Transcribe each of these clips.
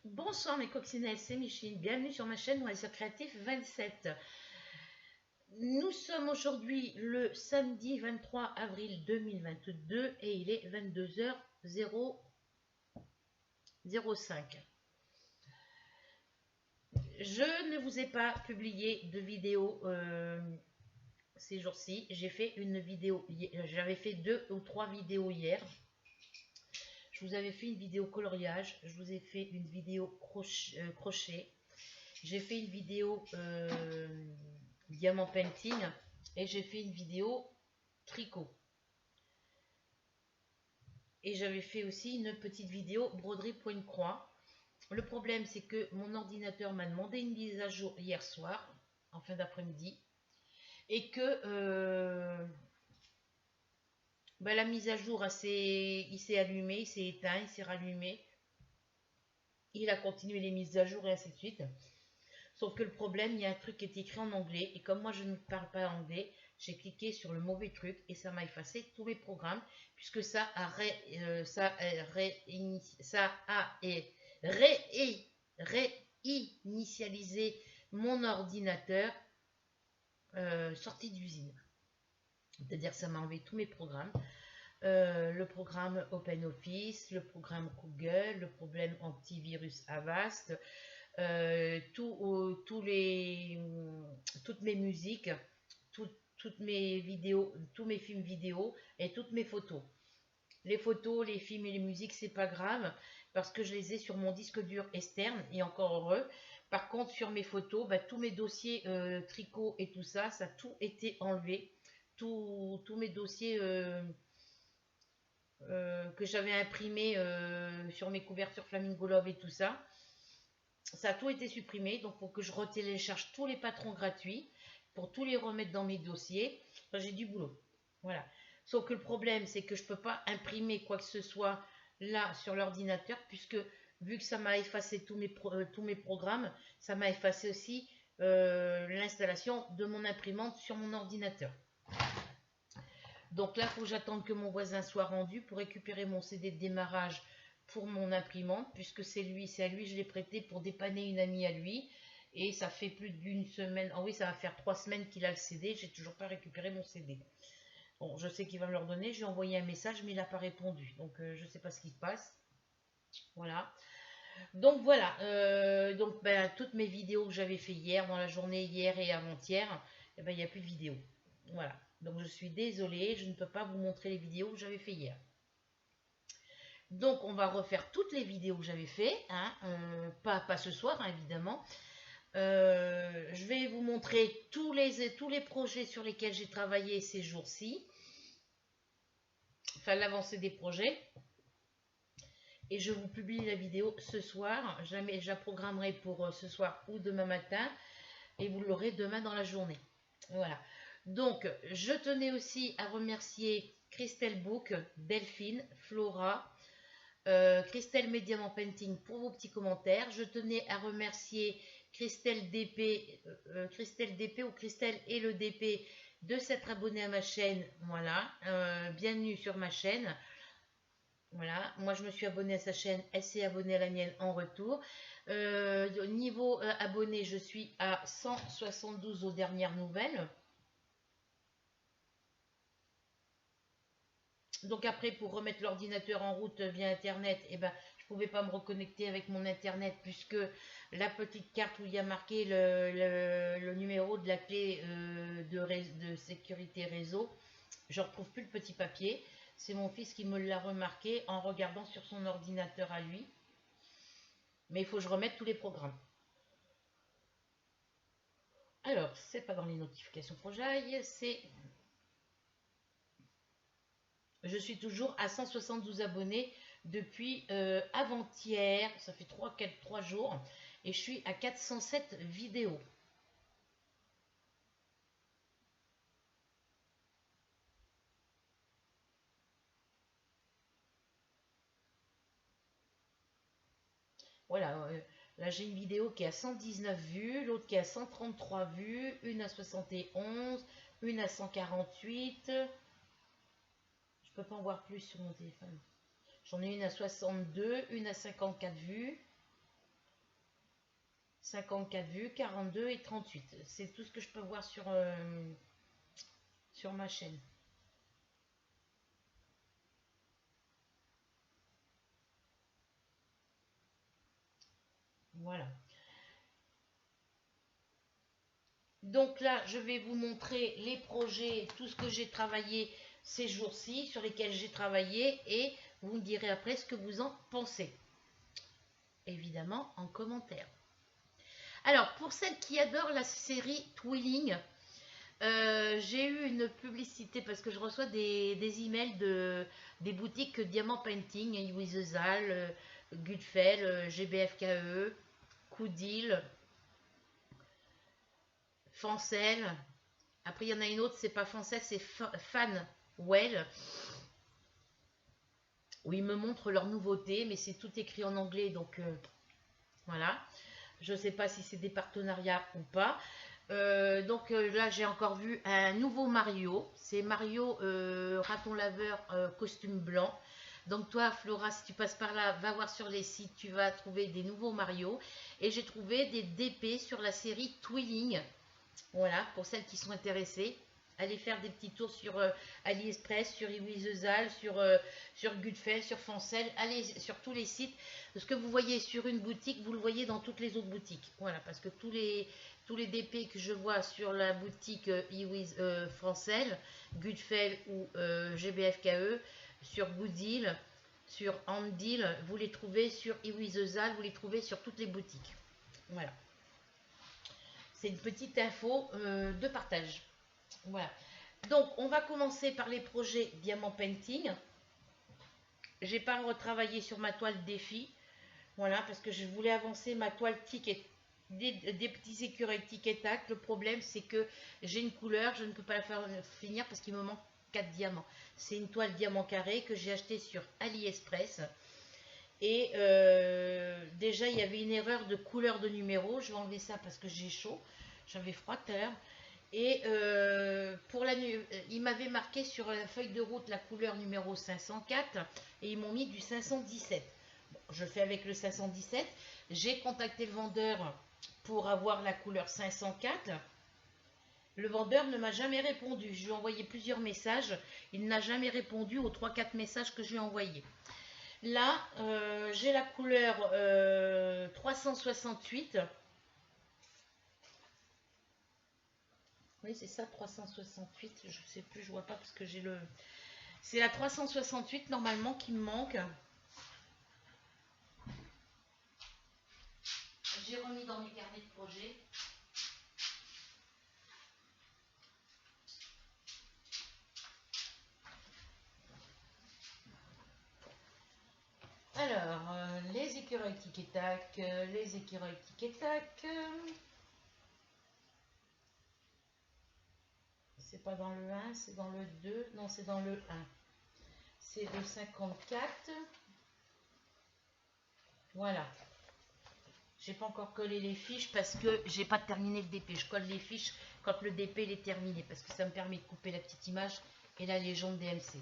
Bonsoir mes coccinelles, c'est Micheline, bienvenue sur ma chaîne Loisirs Créatifs 27. Nous sommes aujourd'hui le samedi 23 avril 2022 et il est 22h05. Je ne vous ai pas publié de vidéo ces jours-ci. J'ai fait une vidéo, j'avais fait 2 ou 3 vidéos hier. Je vous avais fait une vidéo coloriage, je vous ai fait une vidéo crochet, j'ai fait une vidéo diamant painting et j'ai fait une vidéo tricot. Et j'avais fait aussi une petite vidéo broderie point croix. Le problème, c'est que mon ordinateur m'a demandé une mise à jour hier soir, en fin d'après-midi, et que la mise à jour, il s'est allumé, il s'est éteint, il s'est rallumé. Il a continué les mises à jour et ainsi de suite. Sauf que le problème, il y a un truc qui est écrit en anglais. Et comme moi, je ne parle pas anglais, j'ai cliqué sur le mauvais truc et ça m'a effacé tous mes programmes. Puisque ça a réinitialisé mon ordinateur sorti d'usine. C'est-à-dire ça m'a enlevé tous mes programmes. Le programme OpenOffice, le programme Google, le problème antivirus Avast, toutes mes musiques, toutes mes vidéos, tous mes films vidéo et toutes mes photos. Les photos, les films et les musiques, c'est pas grave parce que je les ai sur mon disque dur externe et encore heureux. Par contre, sur mes photos, tous mes dossiers tricot et tout ça, ça a tout été enlevé. Tous mes dossiers que j'avais imprimés sur mes couvertures Flamingo Love et tout ça, ça a tout été supprimé. Donc, il faut que je retélécharge tous les patrons gratuits pour tous les remettre dans mes dossiers. Enfin, j'ai du boulot. Voilà. Sauf que le problème, c'est que je ne peux pas imprimer quoi que ce soit là sur l'ordinateur, puisque vu que ça m'a effacé tous mes programmes, ça m'a effacé aussi l'installation de mon imprimante sur mon ordinateur. Donc là, il faut que j'attende que mon voisin soit rendu pour récupérer mon CD de démarrage pour mon imprimante, puisque c'est à lui je l'ai prêté pour dépanner une amie à lui. Et ça fait plus d'une semaine, oh oui, ça va faire 3 semaines qu'il a le CD, j'ai toujours pas récupéré mon CD. Bon, je sais qu'il va me le redonner, je lui ai envoyé un message, mais il n'a pas répondu. Donc je sais pas ce qui se passe. Voilà. Donc voilà, toutes mes vidéos que j'avais fait hier, dans la journée hier et avant-hier, il n'y a plus de vidéos. Voilà. Donc je suis désolée, je ne peux pas vous montrer les vidéos que j'avais fait hier. Donc on va refaire toutes les vidéos que j'avais fait, hein, pas ce soir hein, évidemment. Je vais vous montrer tous les projets sur lesquels j'ai travaillé ces jours-ci. Enfin l'avancée des projets. Et je vous publie la vidéo ce soir. Je la programmerai pour ce soir ou demain matin. Et vous l'aurez demain dans la journée. Voilà. Donc, je tenais aussi à remercier Christelle Book, Delphine, Flora, Christelle Medium Painting pour vos petits commentaires. Je tenais à remercier Christelle DP ou Christelle et le DP de s'être abonnée à ma chaîne. Voilà. Bienvenue sur ma chaîne. Voilà, moi je me suis abonnée à sa chaîne, elle s'est abonnée à la mienne en retour. Niveau abonné, je suis à 172 aux dernières nouvelles. Donc après, pour remettre l'ordinateur en route via Internet, je ne pouvais pas me reconnecter avec mon Internet puisque la petite carte où il y a marqué le numéro de la clé de sécurité réseau, je ne retrouve plus le petit papier. C'est mon fils qui me l'a remarqué en regardant sur son ordinateur à lui. Mais il faut que je remette tous les programmes. Alors, c'est pas dans les notifications pour j'aille, c'est... Je suis toujours à 172 abonnés depuis avant-hier, ça fait 3 jours, et je suis à 407 vidéos. Voilà, là j'ai une vidéo qui a 119 vues, l'autre qui a 133 vues, une à 71, une à 148. Je peux pas en voir plus sur mon téléphone. J'en ai une à 62, une à 54 vues. 54 vues, 42 et 38. C'est tout ce que je peux voir sur ma chaîne. Voilà. Donc là, je vais vous montrer les projets, tout ce que j'ai travaillé ces jours-ci, sur lesquels j'ai travaillé, et vous me direz après ce que vous en pensez. Évidemment, en commentaire. Alors, pour celles qui adorent la série Twilling, j'ai eu une publicité parce que je reçois des emails des boutiques Diamant Painting, Iwizezal, Gudfel, GBFKE, Coudil, Fancel. Après, il y en a une autre, c'est pas Fancel, c'est Fanwell, où ils me montrent leurs nouveautés, mais c'est tout écrit en anglais, donc voilà. Je ne sais pas si c'est des partenariats ou pas. Donc là, j'ai encore vu un nouveau Mario. C'est Mario raton laveur costume blanc. Donc toi, Flora, si tu passes par là, va voir sur les sites, tu vas trouver des nouveaux Mario. Et j'ai trouvé des DP sur la série Twilling. Voilà, pour celles qui sont intéressées. Allez faire des petits tours sur AliExpress, sur Iwizezal, sur Gudfel, sur Fancel. Allez sur tous les sites. Ce que vous voyez sur une boutique, vous le voyez dans toutes les autres boutiques. Voilà, parce que tous les DP que je vois sur la boutique Fancel, Gudfel ou GBFKE, sur Gooddeal, sur Handdeal, vous les trouvez sur Iwizezal, vous les trouvez sur toutes les boutiques. Voilà. C'est une petite info de partage. Voilà. Donc, on va commencer par les projets Diamant Painting. J'ai pas retravaillé sur ma toile défi. Voilà, parce que je voulais avancer ma toile ticket. Des petits écureuils tic et tac. Le problème, c'est que j'ai une couleur, je ne peux pas la faire finir parce qu'il me manque 4 diamants. C'est une toile diamant carré que j'ai acheté sur AliExpress. Et déjà, il y avait une erreur de couleur de numéro. Je vais enlever ça parce que j'ai chaud. J'avais froid tout à l'heure. Et pour il m'avait marqué sur la feuille de route la couleur numéro 504 et ils m'ont mis du 517. Bon, je fais avec le 517. J'ai contacté le vendeur pour avoir la couleur 504. Le vendeur ne m'a jamais répondu. Je lui ai envoyé plusieurs messages. Il n'a jamais répondu aux 3-4 messages que je lui ai envoyés. Là, j'ai la couleur 368. Oui, c'est ça, 368. Je sais plus, je vois pas parce que j'ai le... C'est la 368 normalement qui me manque. J'ai remis dans mes carnets de projet. Alors, les écureuils tic et tac, les écureuils tic et tac. C'est pas dans le 1, c'est dans le 2. Non, c'est dans le 1. C'est le 54. Voilà. J'ai pas encore collé les fiches parce que j'ai pas terminé le DP. Je colle les fiches quand le DP est terminé parce que ça me permet de couper la petite image et la légende DMC.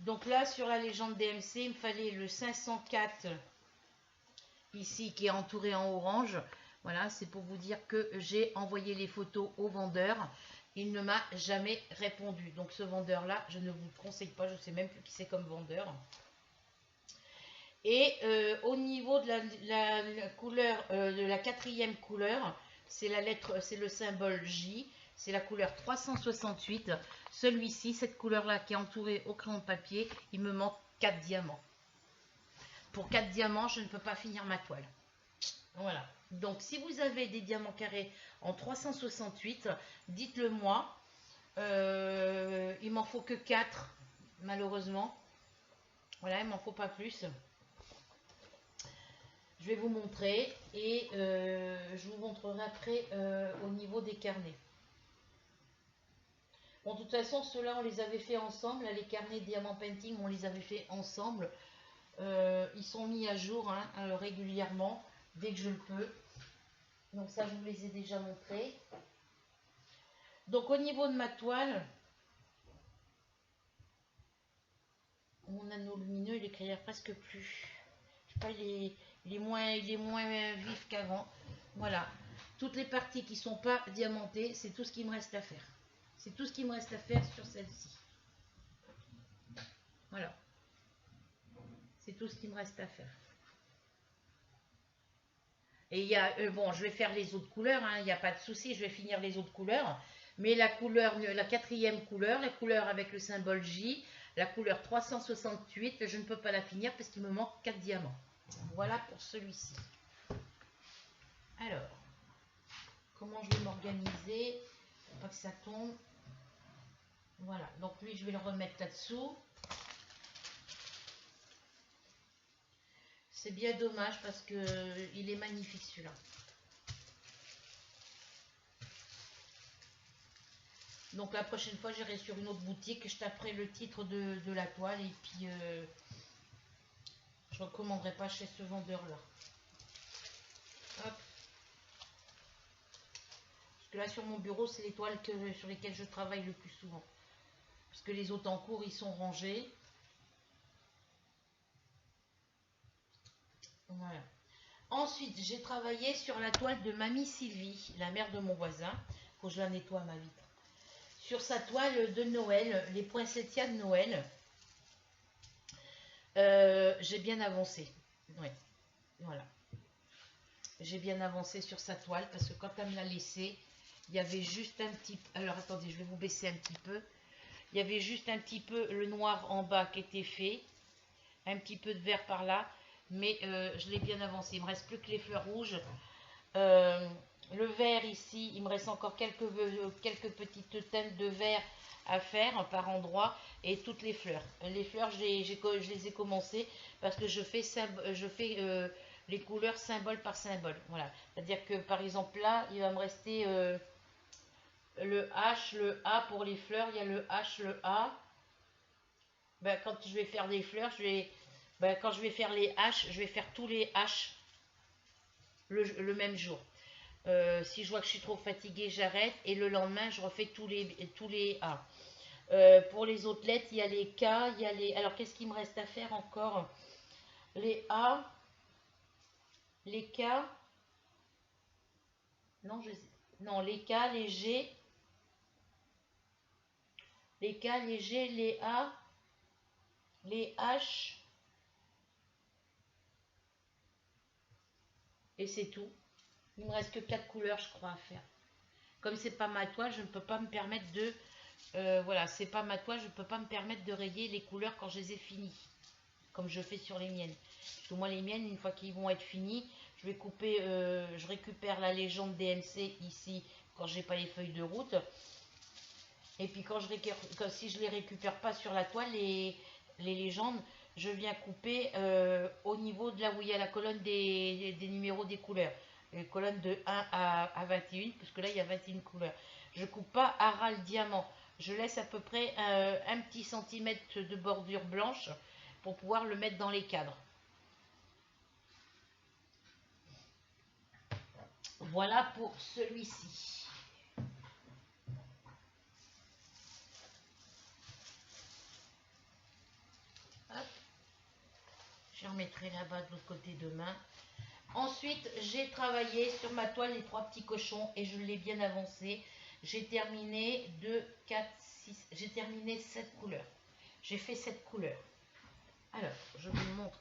Donc là, sur la légende DMC, il me fallait le 504 ici qui est entouré en orange. Voilà, c'est pour vous dire que j'ai envoyé les photos au vendeur. Il ne m'a jamais répondu. Donc ce vendeur-là, je ne vous le conseille pas. Je ne sais même plus qui c'est comme vendeur. Et au niveau de la couleur, de la quatrième couleur, c'est la lettre, c'est le symbole J. C'est la couleur 368. Celui-ci, cette couleur-là qui est entourée au crayon de papier, il me manque 4 diamants. Pour 4 diamants, je ne peux pas finir ma toile. Voilà. Donc, si vous avez des diamants carrés en 368, dites-le moi. Il m'en faut que 4, malheureusement. Voilà, il m'en faut pas plus. Je vais vous montrer et je vous montrerai après au niveau des carnets. Bon, de toute façon, ceux-là, on les avait fait ensemble. Là, les carnets Diamant Painting, on les avait fait ensemble. Ils sont mis à jour hein, régulièrement, dès que je le peux. Donc ça, je vous les ai déjà montrés. Donc au niveau de ma toile, mon anneau lumineux, il éclaire presque plus. Je sais pas, il est moins vif qu'avant. Voilà. Toutes les parties qui ne sont pas diamantées, c'est tout ce qui me reste à faire. C'est tout ce qui me reste à faire sur celle-ci. Voilà. C'est tout ce qui me reste à faire. Et il y a, bon, je vais faire les autres couleurs, hein, il n'y a pas de souci, je vais finir les autres couleurs. Mais la couleur, la quatrième couleur, la couleur avec le symbole J, la couleur 368, je ne peux pas la finir parce qu'il me manque 4 diamants. Voilà pour celui-ci. Alors, comment je vais m'organiser pour pas que ça tombe. Voilà, donc lui, je vais le remettre là-dessous. C'est bien dommage parce que il est magnifique celui-là. Donc la prochaine fois, j'irai sur une autre boutique, je taperai le titre de la toile et puis je ne recommanderai pas chez ce vendeur-là. Hop. Parce que là, sur mon bureau, c'est les toiles sur lesquelles je travaille le plus souvent. Parce que les autres en cours, ils sont rangés. Voilà. Ensuite, j'ai travaillé sur la toile de Mamie Sylvie, la mère de mon voisin. Faut que je la nettoie ma vitre. Sur sa toile de Noël, les poinsettias de Noël, j'ai bien avancé. Ouais, voilà. J'ai bien avancé sur sa toile parce que quand elle me l'a laissé, il y avait juste un petit peu. Alors attendez, je vais vous baisser un petit peu. Il y avait juste un petit peu le noir en bas qui était fait, un petit peu de vert par là, mais je l'ai bien avancé. Il me reste plus que les fleurs rouges. Le vert ici, il me reste encore quelques petites teintes de vert à faire par endroit et toutes les fleurs. Les fleurs, je les ai commencées parce que je fais les couleurs symbole par symbole. Voilà. C'est-à-dire que par exemple là, il va me rester le H, le A pour les fleurs. Il y a le H, le A. Ben, quand je vais faire des fleurs, quand je vais faire les H, je vais faire tous les H le même jour. Si je vois que je suis trop fatiguée, j'arrête. Et le lendemain, je refais tous les A. Pour les autres lettres, il y a les K, il y a les... Alors, qu'est-ce qu'il me reste à faire encore? Les A, les K... Non, non, les K, les G... Les K, les G, les A, les H... Et c'est tout. Il me reste que 4 couleurs, je crois, à faire. Comme c'est pas ma toile, je ne peux pas me permettre de... voilà, c'est pas ma toile, je ne peux pas me permettre de rayer les couleurs quand je les ai finies. Comme je fais sur les miennes. Parce que moi, les miennes, une fois qu'ils vont être finis, je vais couper... je récupère la légende DMC ici, quand j'ai pas les feuilles de route. Et puis si je les récupère pas sur la toile, les légendes, je viens couper au niveau de là où il y a la colonne des numéros des couleurs. Les colonnes de 1 à 21, parce que là il y a 21 couleurs. Je coupe pas à ras le diamant. Je laisse à peu près un petit centimètre de bordure blanche pour pouvoir le mettre dans les cadres. Voilà pour celui-ci. Je remettrai là-bas de l'autre côté demain. Ensuite, j'ai travaillé sur ma toile les 3 petits cochons et je l'ai bien avancé. J'ai terminé 2, 4, 6, j'ai terminé 7 couleurs. J'ai fait 7 couleurs. Alors, je vous montre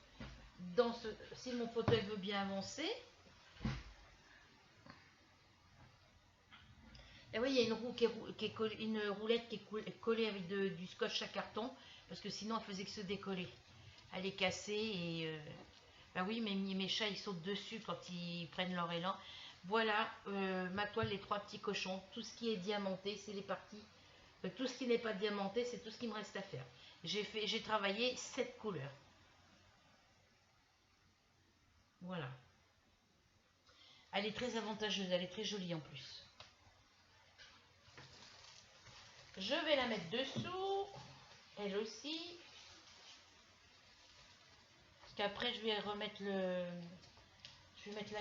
si mon fauteuil veut bien avancer. Et oui, il y a une roulette qui est collée avec du scotch à carton parce que sinon elle faisait que se décoller. Elle est cassée et bah oui, mes chats ils sautent dessus quand ils prennent leur élan. Voilà ma toile, les 3 petits cochons. Tout ce qui est diamanté, c'est les parties. Tout ce qui n'est pas diamanté, c'est tout ce qui me reste à faire. J'ai travaillé 7 couleurs. Voilà. Elle est très avantageuse, elle est très jolie en plus. Je vais la mettre dessous, elle aussi. Parce qu'après, je vais remettre je vais mettre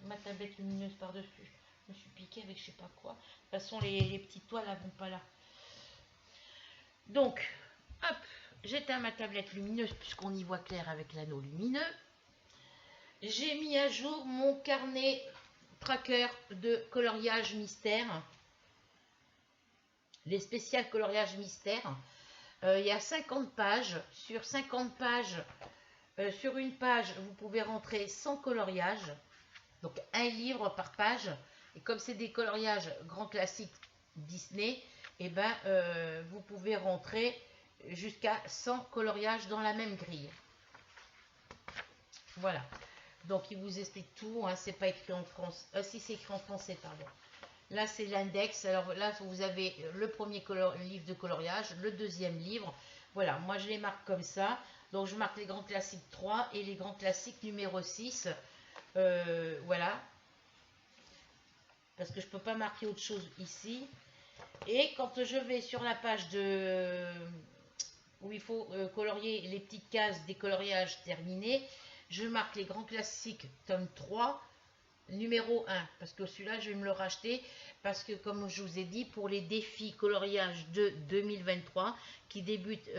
ma tablette lumineuse par-dessus. Je me suis piquée avec je sais pas quoi. De toute façon, les petites toiles, elles vont pas là. Donc, hop, j'éteins ma tablette lumineuse puisqu'on y voit clair avec l'anneau lumineux. J'ai mis à jour mon carnet tracker de coloriage mystère. Les spéciales coloriage mystère. Il y a 50 pages. Sur 50 pages, sur une page, vous pouvez rentrer 100 coloriages. Donc un livre par page. Et comme c'est des coloriages grands classiques Disney, et ben, vous pouvez rentrer jusqu'à 100 coloriages dans la même grille. Voilà. Donc il vous explique tout. Hein, c'est pas écrit en France. Si, c'est écrit en français, pardon. Là, c'est l'index. Alors là, vous avez le premier livre de coloriage, le deuxième livre. Voilà, moi je les marque comme ça. Donc je marque les grands classiques 3 et les grands classiques numéro 6. Voilà. Parce que je ne peux pas marquer autre chose ici. Et quand je vais sur la page où il faut colorier les petites cases des coloriages terminés, je marque les grands classiques tome 3, numéro 1. Parce que celui-là, je vais me le racheter. Parce que comme je vous ai dit, pour les défis coloriage de 2023, qui débutent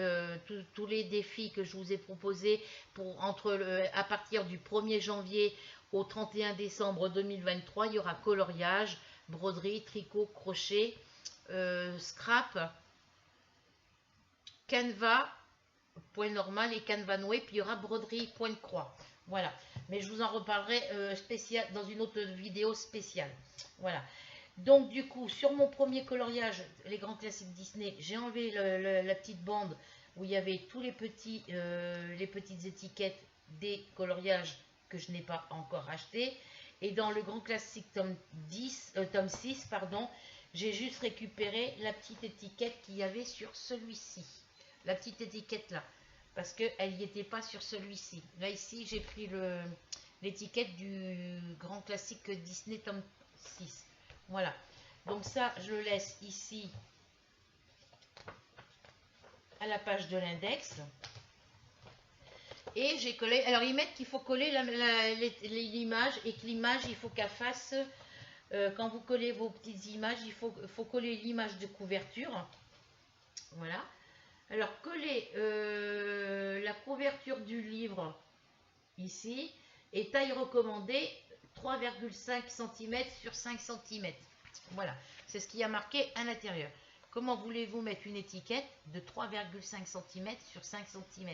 tous les défis que je vous ai proposés à partir du 1er janvier au 31 décembre 2023, il y aura coloriage, broderie, tricot, crochet, scrap, canevas, point normal et canevas noué, puis il y aura broderie, point de croix. Voilà, mais je vous en reparlerai spécial dans une autre vidéo spéciale. Voilà. Donc du coup, sur mon premier coloriage, les grands classiques Disney, j'ai enlevé la petite bande où il y avait tous les petites étiquettes des coloriages que je n'ai pas encore acheté. Et dans le grand classique tome 6, pardon, j'ai juste récupéré la petite étiquette qu'il y avait sur celui-ci. La petite étiquette là. Parce qu'elle n'y était pas sur celui-ci. Là ici, j'ai pris l'étiquette du grand classique Disney tome 6. Voilà, donc ça je le laisse ici à la page de l'index. Et j'ai collé, alors ils mettent qu'il faut coller l'image et que l'image il faut qu'elle fasse, quand vous collez vos petites images, il faut coller l'image de couverture. Voilà, alors coller la couverture du livre ici et taille recommandée 3,5 cm sur 5 cm. Voilà, c'est ce qui a marqué à l'intérieur. Comment voulez-vous mettre une étiquette de 3,5 cm sur 5 cm?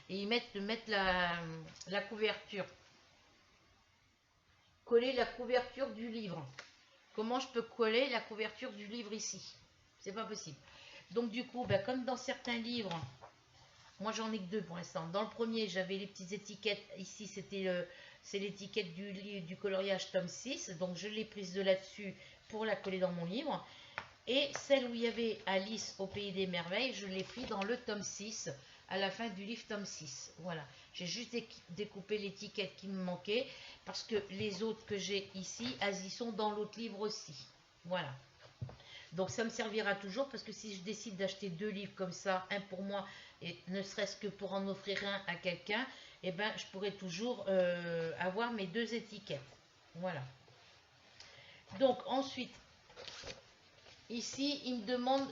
Et ils mettent la couverture. Coller la couverture du livre. Comment je peux coller la couverture du livre ici? C'est pas possible. Donc du coup, ben, comme dans certains livres, moi j'en ai que 2 pour l'instant. Dans le premier, j'avais les petites étiquettes. Ici, c'est l'étiquette du coloriage tome 6. Donc je l'ai prise de là-dessus pour la coller dans mon livre. Et celle où il y avait Alice au Pays des Merveilles, je l'ai pris dans le tome 6, à la fin du livre tome 6. Voilà, j'ai juste découpé l'étiquette qui me manquait, parce que les autres que j'ai ici, elles y sont dans l'autre livre aussi. Voilà. Donc ça me servira toujours, parce que si je décide d'acheter 2 livres comme ça, un pour moi, et ne serait-ce que pour en offrir un à quelqu'un, eh ben, je pourrais toujours avoir mes 2 étiquettes. Voilà. Donc ensuite, ici, il me demande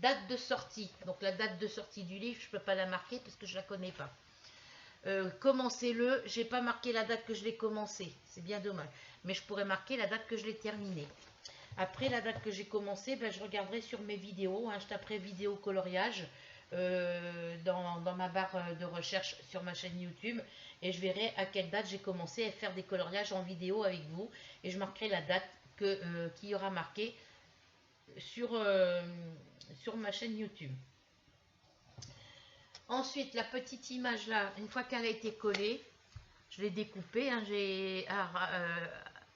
date de sortie. Donc la date de sortie du livre, je ne peux pas la marquer parce que je ne la connais pas. Commencez-le, je n'ai pas marqué la date que je l'ai commencé. C'est bien dommage. Mais je pourrais marquer la date que je l'ai terminé. Après la date que j'ai commencé, ben, je regarderai sur mes vidéos. Hein, je taperai vidéo coloriage dans ma barre de recherche sur ma chaîne YouTube. Et je verrai à quelle date j'ai commencé à faire des coloriages en vidéo avec vous. Et je marquerai la date qui aura marqué sur ma chaîne YouTube. Ensuite, la petite image là, une fois qu'elle a été collée, je l'ai découpée. Hein,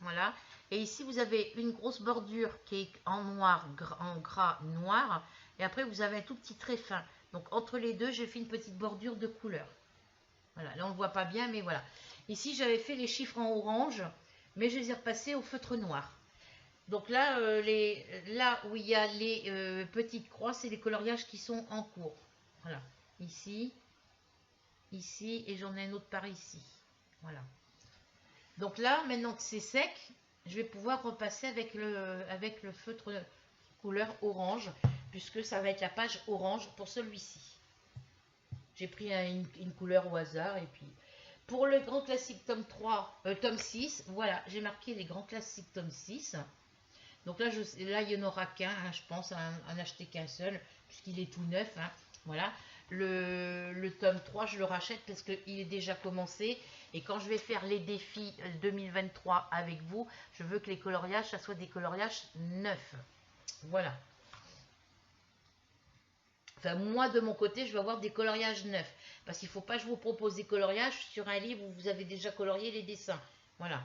voilà. Et ici, vous avez une grosse bordure qui est en noir, en gras noir. Et après, vous avez un tout petit trait fin. Donc, entre les deux, j'ai fait une petite bordure de couleur. Voilà, là, on ne le voit pas bien, mais voilà. Ici, j'avais fait les chiffres en orange, mais je les ai repassés au feutre noir. Donc là, là où il y a les petites croix, c'est les coloriages qui sont en cours. Voilà, ici, ici, et j'en ai un autre par ici. Voilà. Donc là, maintenant que c'est sec, je vais pouvoir repasser avec le feutre couleur orange, puisque ça va être la page orange pour celui-ci. J'ai pris une couleur au hasard, et puis Pour le grand classique tome 3, tome 6, voilà, j'ai marqué les grands classiques tome 6. Donc là, là il n'y en aura qu'un, hein, je pense, à en acheter qu'un seul, puisqu'il est tout neuf. Hein, voilà. Le tome 3, je le rachète parce qu'il est déjà commencé. Et quand je vais faire les défis 2023 avec vous, je veux que les coloriages, ça soit des coloriages neufs. Voilà. Enfin, moi, de mon côté, je vais avoir des coloriages neufs. Parce qu'il ne faut pas que je vous propose des coloriages sur un livre où vous avez déjà colorié les dessins. Voilà.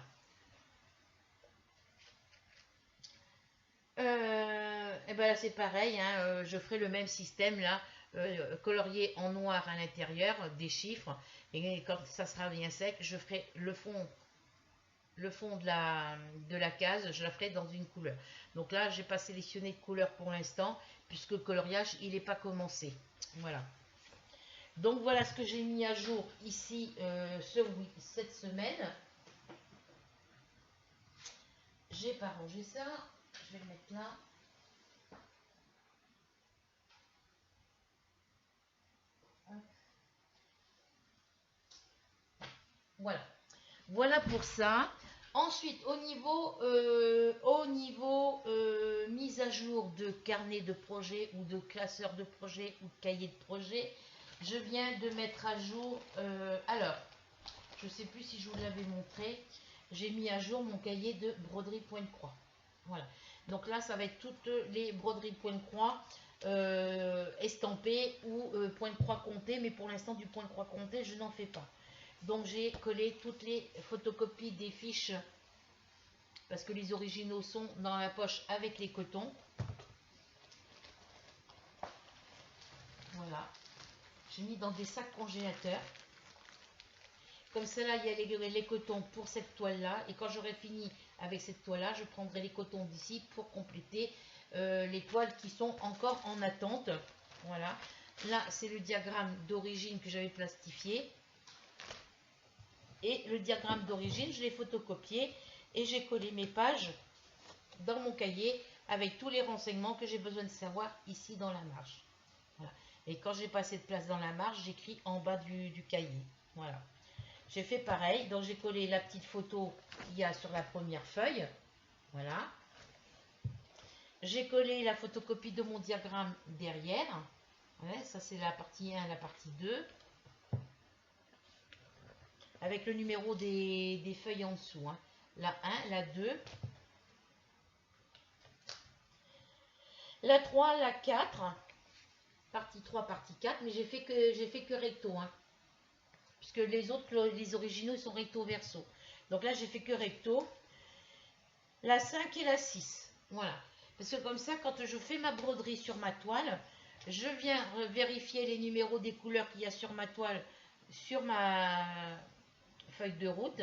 Et ben là, c'est pareil. Hein, je ferai le même système là. Colorier en noir à l'intérieur, des chiffres. Et quand ça sera bien sec, je ferai le fond de la case, je la ferai dans une couleur. Donc là, j'ai pas sélectionné de couleur pour l'instant, puisque le coloriage, il n'est pas commencé. Voilà. Donc voilà ce que j'ai mis à jour ici cette semaine. J'ai pas rangé ça. Je vais le mettre là. Voilà. Voilà pour ça. Ensuite, au niveau mise à jour de carnet de projet ou de classeur de projet ou de cahier de projet, je viens de mettre à jour, alors, je ne sais plus si je vous l'avais montré, j'ai mis à jour mon cahier de broderie point de croix. Voilà. Donc là, ça va être toutes les broderies point de croix estampées ou point de croix compté, mais pour l'instant, du point de croix compté, je n'en fais pas. Donc j'ai collé toutes les photocopies des fiches parce que les originaux sont dans la poche avec les cotons. Voilà. J'ai mis dans des sacs congélateurs. Comme ça là, il y a les cotons pour cette toile-là. Et quand j'aurai fini avec cette toile-là, je prendrai les cotons d'ici pour compléter les toiles qui sont encore en attente. Voilà. Là, c'est le diagramme d'origine que j'avais plastifié. Et le diagramme d'origine, je l'ai photocopié et j'ai collé mes pages dans mon cahier avec tous les renseignements que j'ai besoin de savoir ici dans la marge. Voilà. Et quand j'ai pas assez de place dans la marge, j'écris en bas du cahier. Voilà. J'ai fait pareil, donc j'ai collé la petite photo qu'il y a sur la première feuille. Voilà. J'ai collé la photocopie de mon diagramme derrière. Ouais, ça c'est la partie 1, la partie 2. Avec le numéro des feuilles en dessous. Hein. La 1, la 2, la 3, la 4, partie 3, partie 4, mais j'ai fait que recto. Hein. Puisque les autres, les originaux, ils sont recto verso. Donc là, j'ai fait que recto. La 5 et la 6. Voilà. Parce que comme ça, quand je fais ma broderie sur ma toile, je viens vérifier les numéros des couleurs qu'il y a sur ma toile, sur ma feuille de route,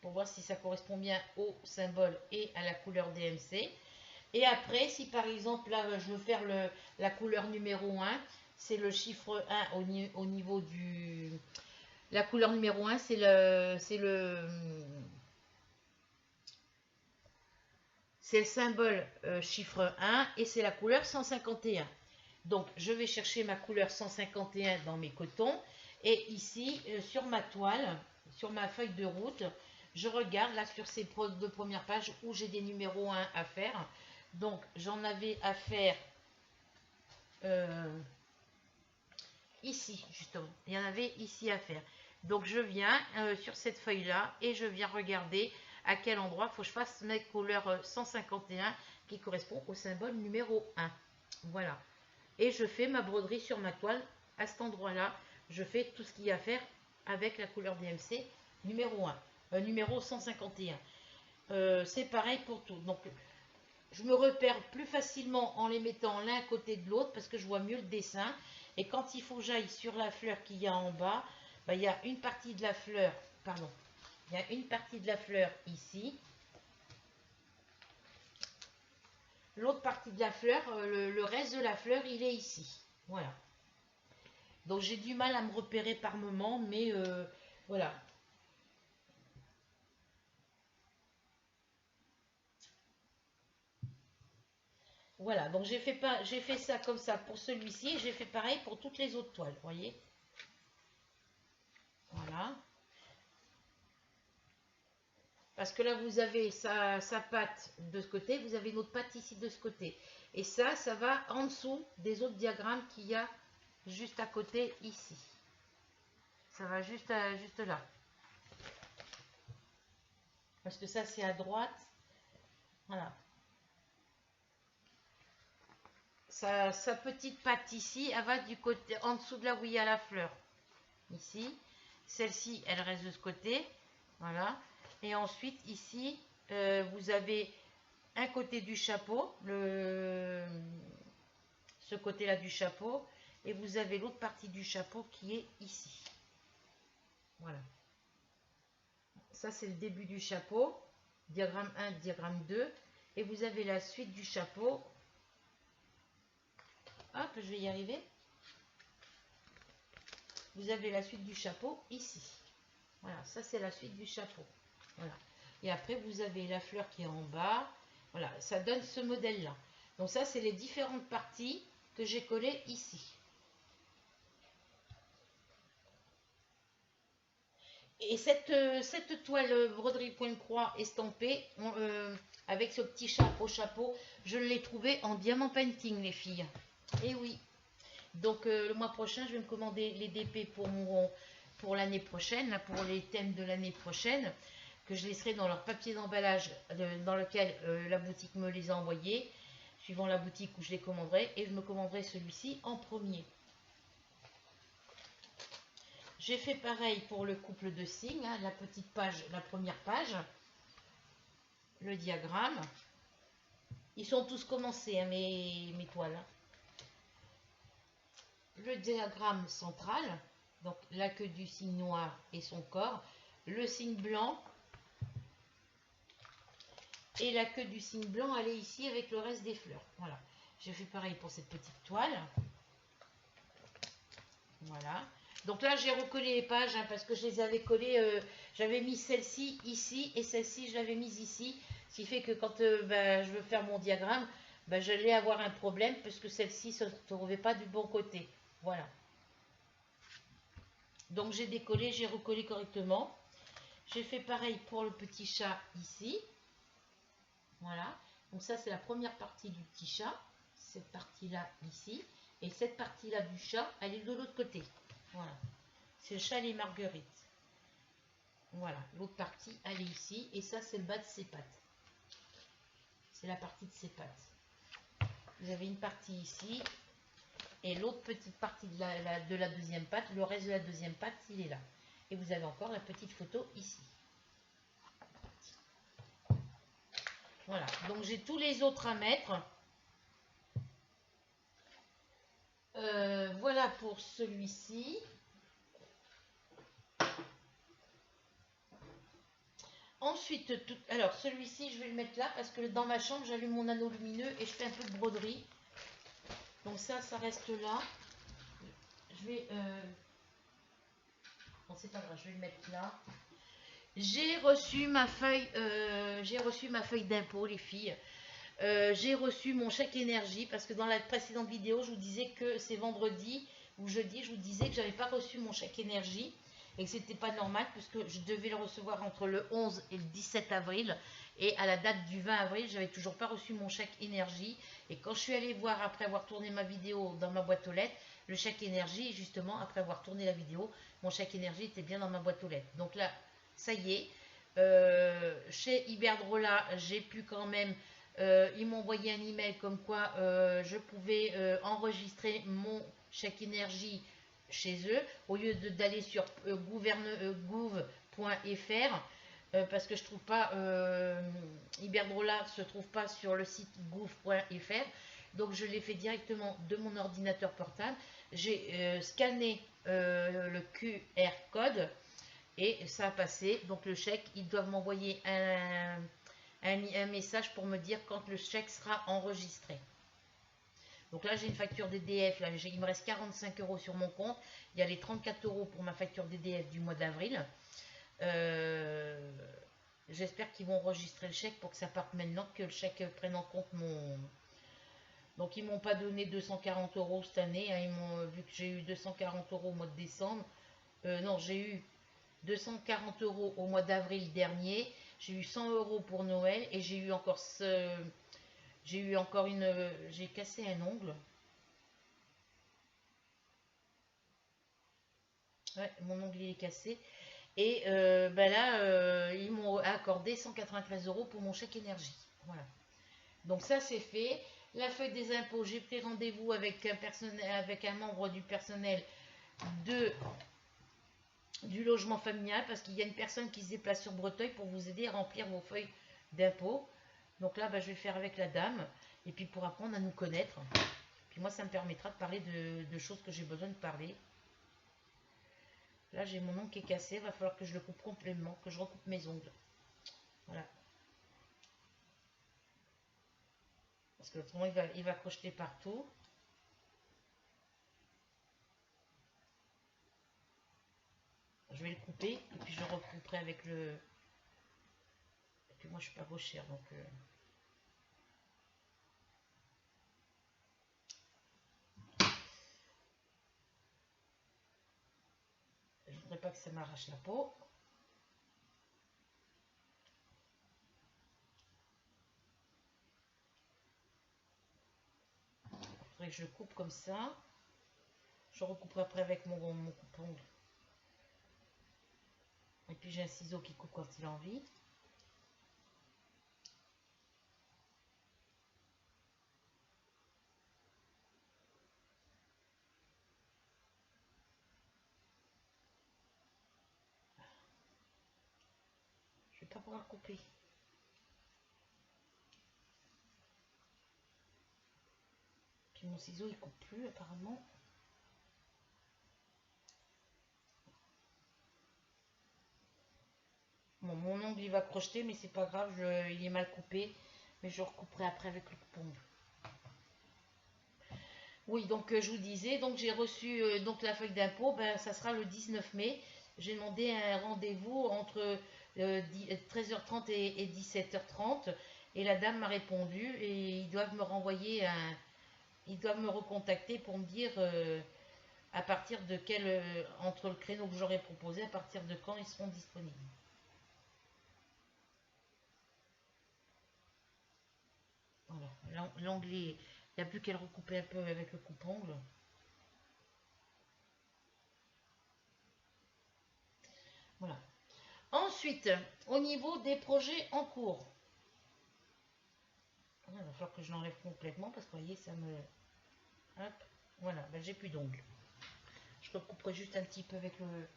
pour voir si ça correspond bien au symbole et à la couleur DMC. Et après, si par exemple, là, je veux faire la couleur numéro 1, c'est le chiffre 1 au niveau du... La couleur numéro 1, c'est le symbole chiffre 1 et c'est la couleur 151. Donc, je vais chercher ma couleur 151 dans mes cotons. Et ici, sur ma toile, sur ma feuille de route, je regarde là sur ces deux premières pages où j'ai des numéros 1 à faire. Donc, j'en avais à faire ici, justement. Il y en avait ici à faire. Donc, je viens sur cette feuille-là et je viens regarder à quel endroit il faut que je fasse mes couleurs 151 qui correspond au symbole numéro 1. Voilà. Et je fais ma broderie sur ma toile à cet endroit-là. Je fais tout ce qu'il y a à faire avec la couleur DMC numéro 1, numéro 151. C'est pareil pour tout. Donc, je me repère plus facilement en les mettant l'un à côté de l'autre parce que je vois mieux le dessin. Et quand il faut que j'aille sur la fleur qu'il y a en bas, bah, il y a une partie de la fleur, pardon, il y a une partie de la fleur ici. L'autre partie de la fleur, le reste de la fleur, il est ici. Voilà. Donc j'ai du mal à me repérer par moment, mais voilà. Voilà, donc j'ai fait ça comme ça pour celui-ci et j'ai fait pareil pour toutes les autres toiles, vous voyez. Voilà. Parce que là, vous avez sa patte de ce côté, vous avez notre patte ici de ce côté. Et ça va en dessous des autres diagrammes qu'il y a juste à côté ici. Ça va juste là. Parce que ça, c'est à droite. Voilà. Sa petite patte ici, elle va du côté, en dessous de là où il y a la fleur. Ici. Celle-ci, elle reste de ce côté. Voilà. Et ensuite, ici, vous avez un côté du chapeau, ce côté-là du chapeau, et vous avez l'autre partie du chapeau qui est ici. Voilà. Ça, c'est le début du chapeau. Diagramme 1, diagramme 2. Et vous avez la suite du chapeau. Hop, je vais y arriver. Vous avez la suite du chapeau ici. Voilà, ça c'est la suite du chapeau. Voilà. Et après, vous avez la fleur qui est en bas. Voilà, ça donne ce modèle-là. Donc ça, c'est les différentes parties que j'ai collées ici. Et cette toile broderie point de croix estampée, avec ce petit chapeau, je l'ai trouvé en diamant painting, les filles. Et oui. Donc le mois prochain, je vais me commander les DP pour l'année prochaine, là, pour les thèmes de l'année prochaine, que je laisserai dans leur papier d'emballage dans lequel la boutique me les a envoyés, suivant la boutique où je les commanderai, et je me commanderai celui-ci en premier. J'ai fait pareil pour le couple de signes, hein, la petite page, la première page, le diagramme. Ils sont tous commencés, hein, mes toiles. Hein. Le diagramme central, donc la queue du signe noir et son corps, le signe blanc, et la queue du signe blanc, elle est ici avec le reste des fleurs. Voilà. J'ai fait pareil pour cette petite toile. Voilà. Donc là, j'ai recollé les pages hein, parce que je les avais collées. J'avais mis celle-ci ici et celle-ci, je l'avais mise ici. Ce qui fait que quand je veux faire mon diagramme, j'allais avoir un problème parce que celle-ci ne se trouvait pas du bon côté. Voilà. Donc j'ai décollé, j'ai recollé correctement. J'ai fait pareil pour le petit chat ici. Voilà. Donc ça, c'est la première partie du petit chat. Cette partie-là ici. Et cette partie-là du chat, elle est de l'autre côté. Voilà. C'est le chat et les marguerites. Voilà. L'autre partie, elle est ici. Et ça, c'est le bas de ses pattes. C'est la partie de ses pattes. Vous avez une partie ici. Et l'autre petite partie de la deuxième patte. Le reste de la deuxième patte, il est là. Et vous avez encore la petite photo ici. Voilà. Donc, j'ai tous les autres à mettre. Voilà pour celui-ci. Ensuite, alors celui-ci, je vais le mettre là parce que dans ma chambre, j'allume mon anneau lumineux et je fais un peu de broderie. Donc ça reste là. Je vais... Bon, c'est pas grave, je vais le mettre là. J'ai reçu ma feuille, d'impôt, les filles. J'ai reçu mon chèque énergie parce que dans la précédente vidéo, je vous disais que c'est vendredi ou jeudi, je vous disais que j'avais pas reçu mon chèque énergie et que c'était pas normal puisque je devais le recevoir entre le 11 et le 17 avril et à la date du 20 avril, j'avais toujours pas reçu mon chèque énergie et quand je suis allée voir après avoir tourné ma vidéo dans ma boîte aux lettres, le chèque énergie, justement après avoir tourné la vidéo, mon chèque énergie était bien dans ma boîte aux lettres. Donc là, ça y est, chez Iberdrola, j'ai pu quand même ils m'ont envoyé un email comme quoi je pouvais enregistrer mon chèque énergie chez eux au lieu d'aller sur gouv.fr parce que je trouve pas Iberdrola se trouve pas sur le site gouv.fr, donc je l'ai fait directement de mon ordinateur portable. J'ai scanné le QR code et ça a passé. Donc le chèque, ils doivent m'envoyer un message pour me dire quand le chèque sera enregistré. Donc là, j'ai une facture d'EDF. Là, il me reste 45 € sur mon compte. Il y a les 34 € pour ma facture d'EDF du mois d'avril. J'espère qu'ils vont enregistrer le chèque pour que ça parte maintenant, que le chèque prenne en compte mon... Donc, ils ne m'ont pas donné 240 € cette année. Hein, vu que j'ai eu 240 € au mois de décembre. Non, j'ai eu 240 € au mois d'avril dernier. J'ai eu 100 € pour Noël et j'ai eu encore j'ai cassé un ongle. Ouais, mon ongle il est cassé. Et ben là, ils m'ont accordé 193 € pour mon chèque énergie. Voilà. Donc ça c'est fait. La feuille des impôts, j'ai pris rendez-vous avec avec un membre du personnel de, du logement familial parce qu'il y a une personne qui se déplace sur Breteuil pour vous aider à remplir vos feuilles d'impôts. Donc là, ben, je vais le faire avec la dame et puis pour apprendre à nous connaître. Puis moi, ça me permettra de parler de choses que j'ai besoin de parler. Là, j'ai mon ongle qui est cassé. Il va falloir que je le coupe complètement, que je recoupe mes ongles. Voilà. Parce que autrement, il va crocheter partout. Je vais le couper et puis je recouperai avec le... Et puis moi, je suis pas gauchère, donc... Je voudrais pas que ça m'arrache la peau. Faudrait que je le coupe comme ça. Je recouperai après avec mon coupe-ongle. Et puis j'ai un ciseau qui coupe quand il a envie. Je vais pas pouvoir couper. Puis mon ciseau il coupe plus apparemment. Bon, mon ongle il va crocheter mais c'est pas grave, il est mal coupé. Mais je recouperai après avec le coupe-ongle. Oui, donc je vous disais, donc j'ai reçu donc la feuille d'impôt, ben, ça sera le 19 mai. J'ai demandé un rendez-vous entre 13h30 et 17h30 et la dame m'a répondu et ils doivent me renvoyer ils doivent me recontacter pour me dire à partir de quel, entre le créneau que j'aurais proposé, à partir de quand ils seront disponibles. Voilà, l'onglet, il n'y a plus qu'à le recouper un peu avec le coupe-ongle. Voilà. Ensuite, au niveau des projets en cours, il va falloir que je l'enlève complètement parce que vous voyez, ça me... Hop, voilà, ben, j'ai plus d'ongles. Je recouperai juste un petit peu avec le...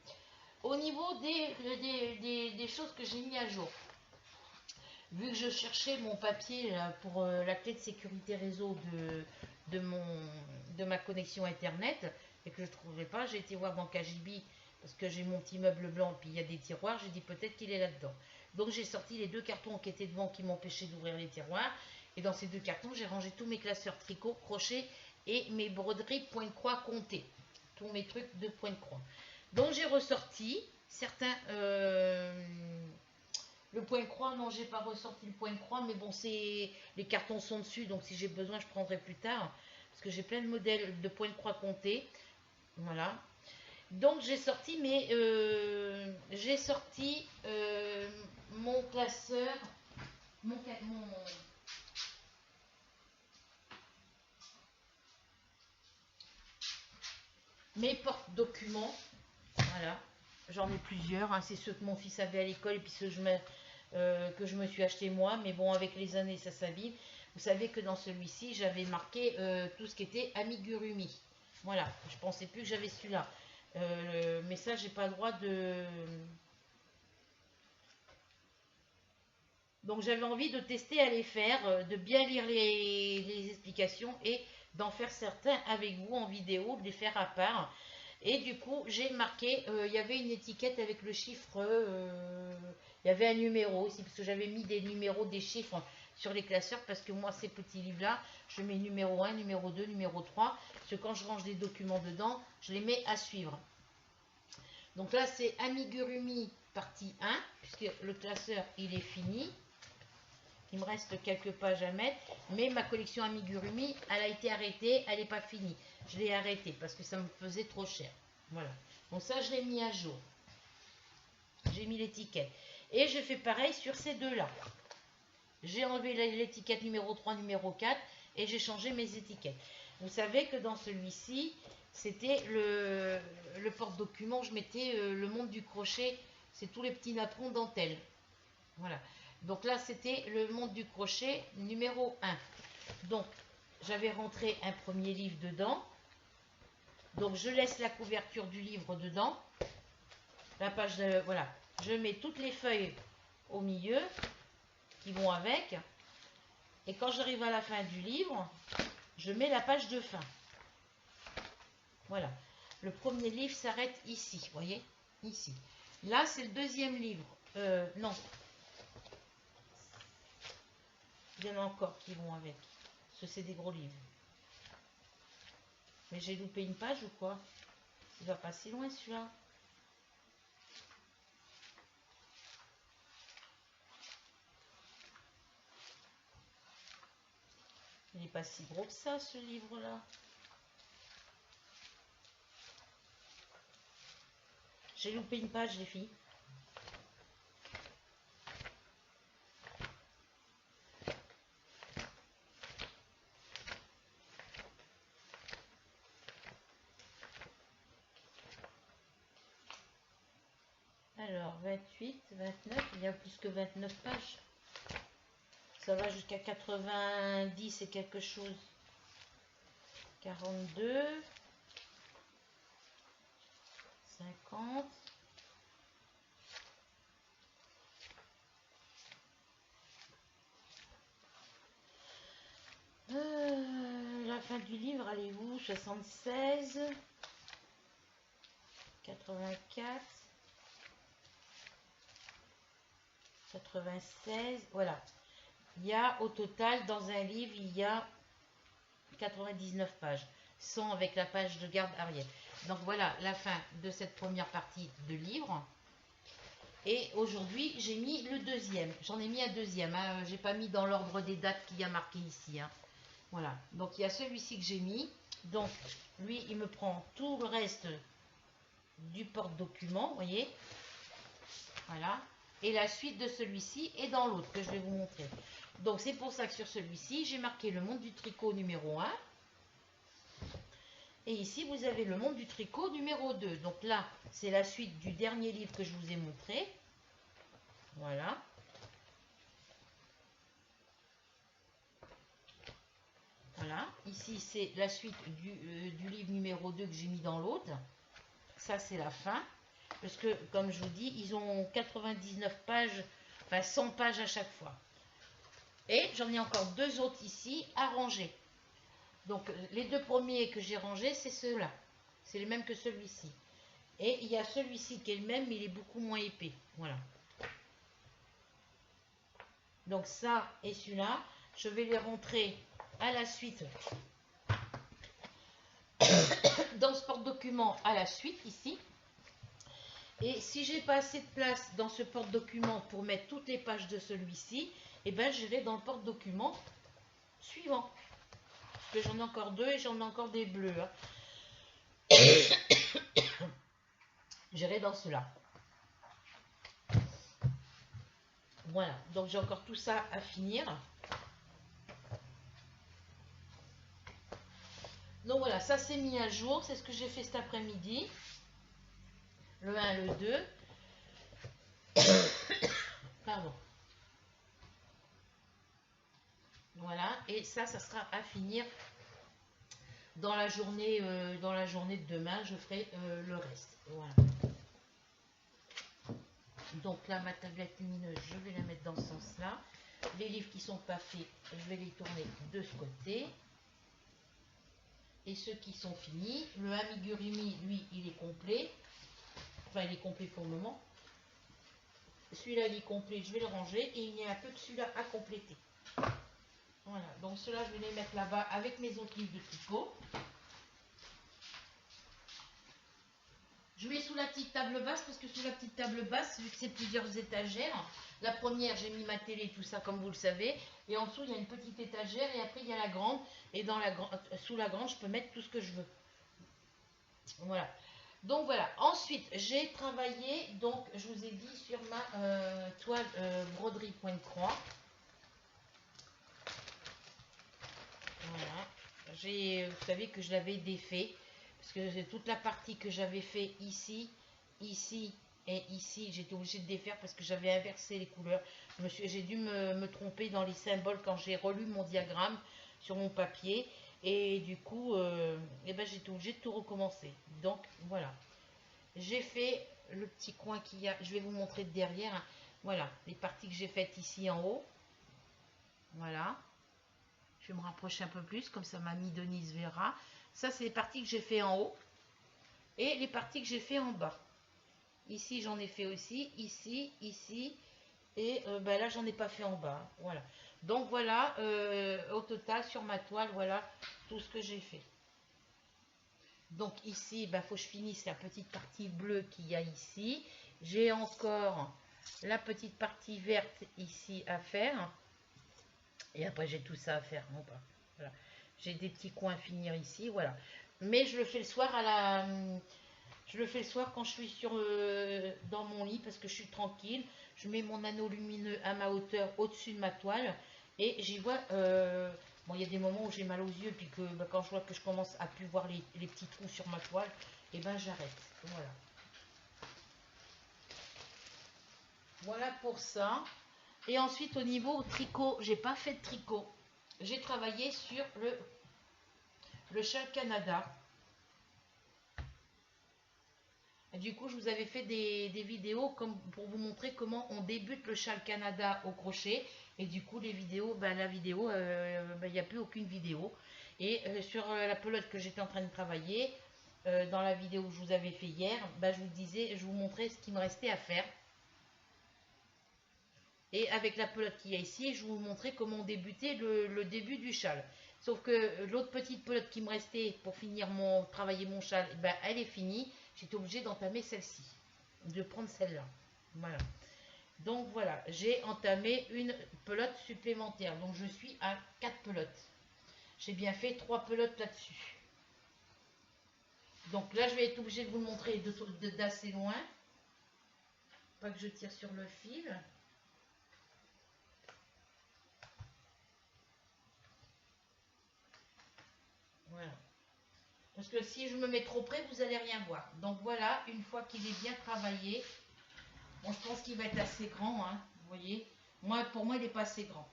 Au niveau des choses que j'ai mis à jour, vu que je cherchais mon papier là, pour la clé de sécurité réseau de ma connexion internet et que je ne trouvais pas, j'ai été voir dans KGB parce que j'ai mon petit meuble blanc et puis il y a des tiroirs, j'ai dit peut-être qu'il est là-dedans. Donc j'ai sorti les deux cartons qui étaient devant qui m'empêchaient d'ouvrir les tiroirs et dans ces deux cartons j'ai rangé tous mes classeurs tricot, crochet et mes broderies point de croix comptées, tous mes trucs de point de croix. Donc j'ai ressorti certains... le point croix, non, j'ai pas ressorti le point croix, mais bon, les cartons sont dessus, donc si j'ai besoin, je prendrai plus tard, parce que j'ai plein de modèles de point de croix comptés. Voilà. Donc j'ai sorti mon classeur, mes porte-documents. Voilà. J'en ai plusieurs, hein. C'est ceux que mon fils avait à l'école et puis ceux que je me suis acheté moi. Mais bon, avec les années, ça s'abîme. Vous savez que dans celui-ci, j'avais marqué tout ce qui était amigurumi. Voilà, je pensais plus que j'avais celui-là. Mais ça, j'ai pas le droit de... Donc j'avais envie de tester à les faire, de bien lire les explications et d'en faire certains avec vous en vidéo, de les faire à part. Et du coup, j'ai marqué, il y avait une étiquette avec le chiffre, il y avait un numéro aussi, parce que j'avais mis des numéros, des chiffres sur les classeurs, parce que moi, ces petits livres-là, je mets numéro 1, numéro 2, numéro 3, parce que quand je range des documents dedans, je les mets à suivre. Donc là, c'est Amigurumi partie 1, puisque le classeur, il est fini. Il me reste quelques pages à mettre, mais ma collection Amigurumi, elle a été arrêtée, elle n'est pas finie. Je l'ai arrêtée parce que ça me faisait trop cher. Voilà. Donc ça, je l'ai mis à jour. j'ai mis l'étiquette. Et je fais pareil sur ces deux-là. J'ai enlevé l'étiquette numéro 3, numéro 4 et j'ai changé mes étiquettes. Vous savez que dans celui-ci, c'était le porte-document. Je mettais le monde du crochet. C'est tous les petits napperons dentelle. Voilà. Donc là, c'était le monde du crochet numéro 1. Donc, j'avais rentré un premier livre dedans. Donc, je laisse la couverture du livre dedans. La page de... Voilà. Je mets toutes les feuilles au milieu qui vont avec. Et quand j'arrive à la fin du livre, je mets la page de fin. Voilà. Le premier livre s'arrête ici. Vous voyez? Ici. Là, c'est le deuxième livre. Non. Il y en a encore qui vont avec. Parce que c'est des gros livres. Mais j'ai loupé une page ou quoi? Il va pas si loin celui-là. Il n'est pas si gros que ça, ce livre-là. J'ai loupé une page, les filles. Alors, 28, 29, il y a plus que 29 pages. Ça va jusqu'à 90 et quelque chose. 42, 50. La fin du livre, elle est où? 76, 84, 96, voilà. Il y a au total, dans un livre, il y a 99 pages, sans avec la page de garde arrière. Donc voilà la fin de cette première partie de livre. Et aujourd'hui, j'ai mis le deuxième. J'en ai mis un deuxième. Hein. J'ai pas mis dans l'ordre des dates qu'il y a marqué ici. Hein. Voilà. Donc il y a celui-ci que j'ai mis. Donc lui, il me prend tout le reste du porte-document. Vous voyez? Voilà. Et la suite de celui-ci est dans l'autre que je vais vous montrer. Donc c'est pour ça que sur celui-ci, j'ai marqué le monde du tricot numéro 1. Et ici, vous avez le monde du tricot numéro 2. Donc là, c'est la suite du dernier livre que je vous ai montré. Voilà. Voilà. Ici, c'est la suite du livre numéro 2 que j'ai mis dans l'autre. Ça, c'est la fin. Parce que, comme je vous dis, ils ont 99 pages, enfin 100 pages à chaque fois. Et j'en ai encore deux autres ici à ranger. Donc, les deux premiers que j'ai rangés, c'est ceux-là. C'est les mêmes que celui-ci. Et il y a celui-ci qui est le même, mais il est beaucoup moins épais. Voilà. Donc, ça et celui-là, je vais les rentrer à la suite dans ce porte-document à la suite, ici. Et si j'ai pas assez de place dans ce porte-document pour mettre toutes les pages de celui-ci, eh ben, j'irai dans le porte-document suivant. Parce que j'en ai encore deux et j'en ai encore des bleus. Hein. J'irai dans cela. Voilà, donc j'ai encore tout ça à finir. Donc voilà, ça c'est mis à jour, c'est ce que j'ai fait cet après-midi. Le 1, le 2. Pardon. Voilà, et ça sera à finir dans la journée de demain. Je ferai le reste. Voilà. Donc là, ma tablette lumineuse, je vais la mettre dans ce sens-là. Les livres qui ne sont pas faits, je vais les tourner de ce côté. Et ceux qui sont finis, le amigurumi, lui, il est complet. Enfin, il est complet pour le moment. Celui-là, il est complet, je vais le ranger. Et il y a un peu de celui-là à compléter. Voilà, donc ceux-là, je vais les mettre là-bas avec mes autres livres de tricot. Je mets sous la petite table basse parce que sous la petite table basse, vu que c'est plusieurs étagères, la première, j'ai mis ma télé, tout ça, comme vous le savez. Et en dessous, il y a une petite étagère et après, il y a la grande. Et dans sous la grande, je peux mettre tout ce que je veux. Voilà. Donc voilà, ensuite j'ai travaillé, donc je vous ai dit sur ma toile broderie point de croix. Voilà, vous savez que je l'avais défait, parce que c'est toute la partie que j'avais fait ici, ici et ici, j'étais obligée de défaire parce que j'avais inversé les couleurs. J'ai dû me tromper dans les symboles quand j'ai relu mon diagramme sur mon papier, et du coup, eh ben, j'étais obligée de tout recommencer. Donc voilà. J'ai fait le petit coin qu'il y a, je vais vous montrer de derrière, hein. Voilà, les parties que j'ai faites ici en haut. Voilà. Je vais me rapprocher un peu plus, comme ça mamie Denise verra. Ça, c'est les parties que j'ai fait en haut. Et les parties que j'ai fait en bas. Ici, j'en ai fait aussi. Ici, ici. Et ben là, j'en ai pas fait en bas. Voilà. Donc voilà, au total, sur ma toile, voilà tout ce que j'ai fait. Donc ici, il faut que je finisse la petite partie bleue qu'il y a ici. J'ai encore la petite partie verte ici à faire. Et après, j'ai tout ça à faire. Non pas. Voilà. J'ai des petits coins à finir ici. Voilà. Mais je le fais le soir à la... Je le fais le soir quand je suis dans mon lit parce que je suis tranquille. Je mets mon anneau lumineux à ma hauteur au-dessus de ma toile. Et j'y vois... bon, il y a des moments où j'ai mal aux yeux. Puis que quand je vois que je commence à plus voir les petits trous sur ma toile, et ben j'arrête. Voilà. Voilà pour ça. Et ensuite, au niveau tricot, j'ai pas fait de tricot. J'ai travaillé sur le châle Canada. Et du coup, je vous avais fait des vidéos pour vous montrer comment on débute le châle Canada au crochet. Et du coup, les vidéos, la vidéo, il n'y a plus aucune vidéo. Et sur la pelote que j'étais en train de travailler, dans la vidéo que je vous avais fait hier, je vous montrais ce qu'il me restait à faire. Et avec la pelote qu'il y a ici, je vous montrais comment débuter le début du châle. Sauf que l'autre petite pelote qui me restait pour finir travailler mon châle, elle est finie. J'étais obligée d'entamer celle-ci, de prendre celle-là. Voilà. Donc voilà, j'ai entamé une pelote supplémentaire. Donc je suis à 4 pelotes. J'ai bien fait 3 pelotes là-dessus. Donc là, je vais être obligée de vous le montrer d'assez loin. Pas que je tire sur le fil. Voilà. Parce que si je me mets trop près, vous n'allez rien voir. Donc voilà, une fois qu'il est bien travaillé, bon, je pense qu'il va être assez grand, hein, vous voyez. Pour moi, il n'est pas assez grand.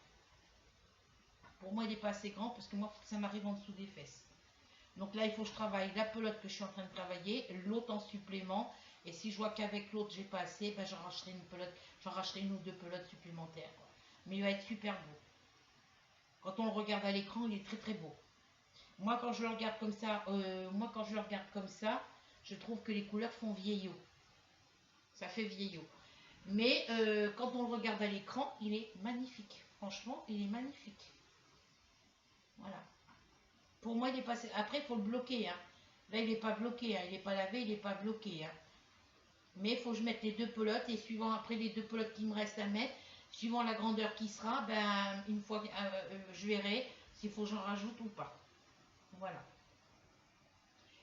Pour moi, il n'est pas assez grand parce que moi, il faut que ça m'arrive en dessous des fesses. Donc là, il faut que je travaille la pelote que je suis en train de travailler, l'autre en supplément. Et si je vois qu'avec l'autre, j'ai pas assez, j'arracherai une pelote, j'arracherai une ou deux pelotes supplémentaires, quoi. Mais il va être super beau. Quand on le regarde à l'écran, il est très très beau. Moi, quand je le regarde comme ça, je trouve que les couleurs font vieillot. Ça fait vieillot. Mais quand on le regarde à l'écran, il est magnifique. Franchement, il est magnifique. Voilà. Pour moi, il est passé. Après, il faut le bloquer, hein. Là, il n'est pas bloqué, hein. Il n'est pas lavé, il n'est pas bloqué, hein. Mais il faut que je mette les deux pelotes. Et suivant après les deux pelotes qui me restent à mettre, suivant la grandeur qui sera, une fois, je verrai s'il faut que j'en rajoute ou pas. Voilà.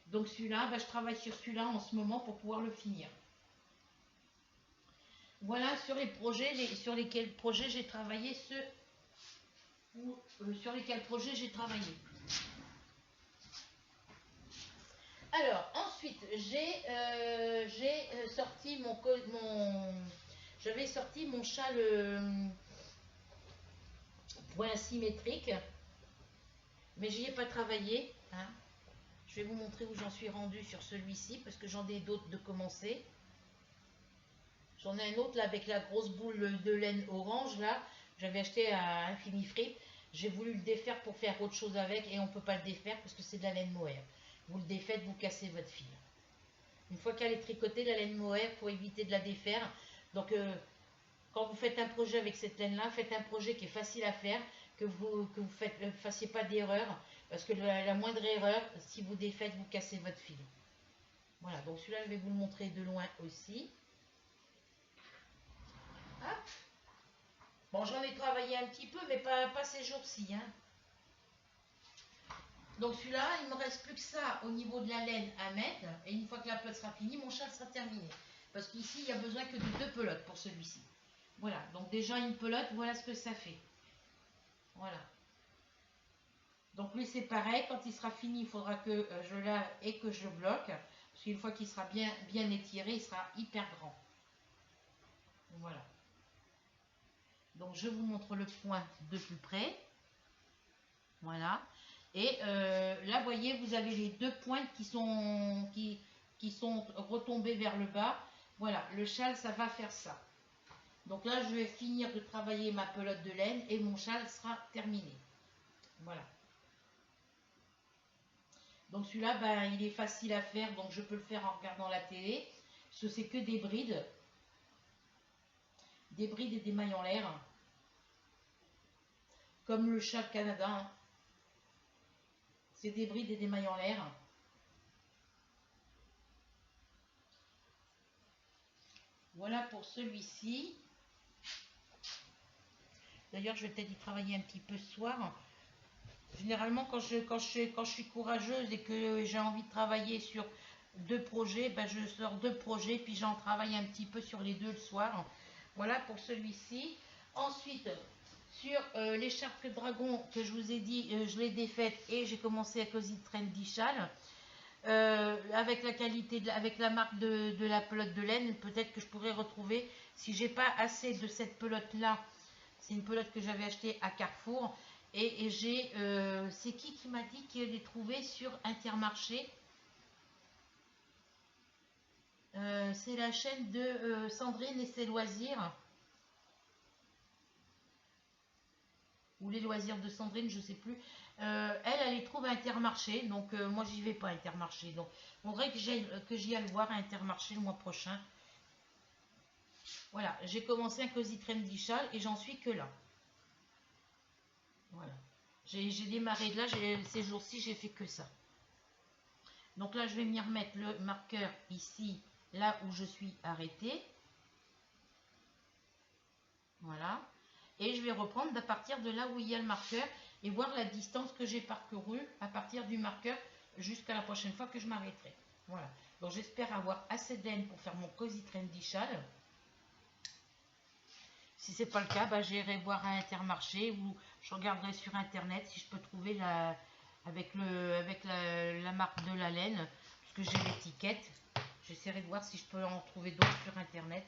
Donc celui-là, je travaille sur celui-là en ce moment pour pouvoir le finir. Voilà sur les projets, sur lesquels projets j'ai travaillé, sur lesquels projets j'ai travaillé. Alors ensuite, j'ai sorti j'avais sorti mon châle point symétrique, mais j'y ai pas travaillé, hein. Je vais vous montrer où j'en suis rendue sur celui-ci parce que j'en ai d'autres de commencer. J'en ai un autre là avec la grosse boule de laine orange là. J'avais acheté à Infinifree. J'ai voulu le défaire pour faire autre chose avec et on ne peut pas le défaire parce que c'est de la laine mohair. Vous le défaites, vous cassez votre fil. Une fois qu'elle est tricotée, la laine mohair, pour éviter de la défaire. Donc quand vous faites un projet avec cette laine là, faites un projet qui est facile à faire, que vous ne fassiez pas d'erreur. Parce que la moindre erreur, si vous défaites, vous cassez votre fil. Voilà, donc celui-là, je vais vous le montrer de loin aussi. Hop. Bon, j'en ai travaillé un petit peu, mais pas ces jours-ci, hein. Donc celui-là, il me reste plus que ça au niveau de la laine à mettre. Et une fois que la pelote sera finie, mon châle sera terminé. Parce qu'ici, il n'y a besoin que de 2 pelotes pour celui-ci. Voilà, donc déjà une pelote, voilà ce que ça fait. Voilà. Donc lui, c'est pareil, quand il sera fini, il faudra que je lave et que je bloque. Parce qu'une fois qu'il sera bien étiré, il sera hyper grand. Voilà. Donc je vous montre le point de plus près. Voilà. Et là, vous voyez, vous avez les 2 pointes qui sont retombées vers le bas. Voilà, le châle, ça va faire ça. Donc là, je vais finir de travailler ma pelote de laine et mon châle sera terminé. Voilà. Donc celui-là, ben, il est facile à faire, donc je peux le faire en regardant la télé. Parce que c'est que des brides. Des brides et des mailles en l'air. Comme le châle Canada. Hein. C'est des brides et des mailles en l'air. Voilà pour celui-ci. D'ailleurs, je vais peut-être y travailler un petit peu ce soir. Généralement, quand je suis courageuse et que j'ai envie de travailler sur 2 projets, ben je sors 2 projets, puis j'en travaille un petit peu sur les 2 le soir. Voilà pour celui-ci. Ensuite, sur l'écharpe dragon que je vous ai dit, je l'ai défaite et j'ai commencé à Cozy Trendy Châle. Avec la qualité, avec la marque de la pelote de laine, peut-être que je pourrais retrouver, si j'ai pas assez de cette pelote là, c'est une pelote que j'avais achetée à Carrefour, et j'ai, c'est qui m'a dit qu'il les trouvait sur Intermarché. C'est la chaîne de Sandrine et ses loisirs, ou les loisirs de Sandrine, je sais plus. Elle les trouve à Intermarché, donc moi j'y vais pas à Intermarché, donc on dirait que j'y aille voir à Intermarché le mois prochain. Voilà, j'ai commencé un Cozy Trendy Châle et j'en suis que là. Voilà, j'ai démarré de là, ces jours-ci j'ai fait que ça. Donc là je vais venir mettre le marqueur ici, là où je suis arrêtée. Voilà, et je vais reprendre à partir de là où il y a le marqueur et voir la distance que j'ai parcourue à partir du marqueur jusqu'à la prochaine fois que je m'arrêterai. Voilà, donc j'espère avoir assez de laine pour faire mon Cozy Trendy Châle. Si c'est pas le cas, bah, j'irai voir à Intermarché ou je regarderai sur internet si je peux trouver avec la marque de la laine, puisque j'ai l'étiquette. J'essaierai de voir si je peux en trouver d'autres sur internet.